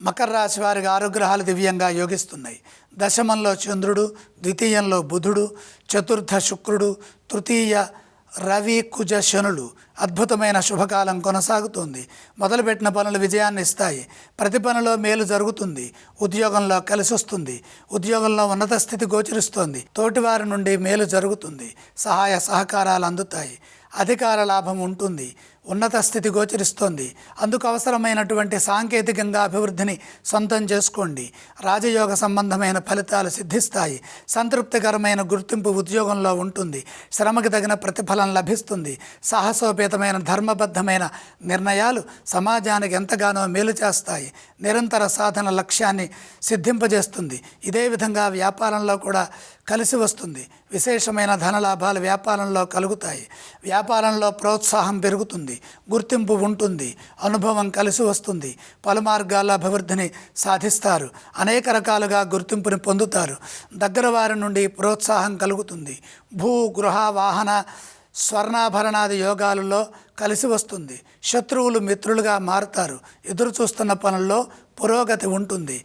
మకర రాశి వారికి 6 గ్రహాలు దివ్యంగా యోగిస్తున్నాయి. దశమంలో చంద్రుడు, ద్వితీయంలో బుధుడు, చతుర్థ శుక్రుడు, తృతీయ రవి, కుజ, శనులు. అద్భుతమైన శుభకాలం కొనసాగుతుంది. మొదలుపెట్టిన పనులు విజయాన్ని ఇస్తాయి. ప్రతి పనిలో మేలు జరుగుతుంది. ఉద్యోగంలో కలిసి వస్తుంది. ఉద్యోగంలో ఉన్నత స్థితి గోచరిస్తోంది. తోటివారి నుండి మేలు జరుగుతుంది. సహాయ సహకారాలు అందుతాయి. అధికార లాభం ఉంటుంది. ఉన్నత స్థితి గోచరిస్తోంది. అందుకు అవసరమైనటువంటి సాంకేతికంగా అభివృద్ధిని సొంతం చేసుకోండి. రాజయోగ సంబంధమైన ఫలితాలు సిద్ధిస్తాయి. సంతృప్తికరమైన గుర్తింపు ఉద్యోగంలో ఉంటుంది. శ్రమకు తగిన ప్రతిఫలం లభిస్తుంది. సాహసోపేతమైన ధర్మబద్ధమైన నిర్ణయాలు సమాజానికి ఎంతగానో మేలు చేస్తాయి. నిరంతర సాధన లక్ష్యాన్ని సిద్ధింపజేస్తుంది. ఇదే విధంగా వ్యాపారంలో కూడా కలిసి వస్తుంది. విశేషమైన ధనలాభాలు వ్యాపారంలో కలుగుతాయి. వ్యాపారంలో ప్రోత్సాహం పెరుగుతుంది. గుర్తింపు ఉంటుంది. అనుభవం కలిసి వస్తుంది. పలు మార్గాల అభివృద్ధిని సాధిస్తారు. అనేక రకాలుగా గుర్తింపుని పొందుతారు. దగ్గర వారి నుండి ప్రోత్సాహం కలుగుతుంది. భూ, గృహ, వాహన, స్వర్ణాభరణాది యోగాలలో కలిసి వస్తుంది. శత్రువులు మిత్రులుగా మారుతారు. ఎదురు చూస్తున్న పనుల్లో పురోగతి ఉంటుంది.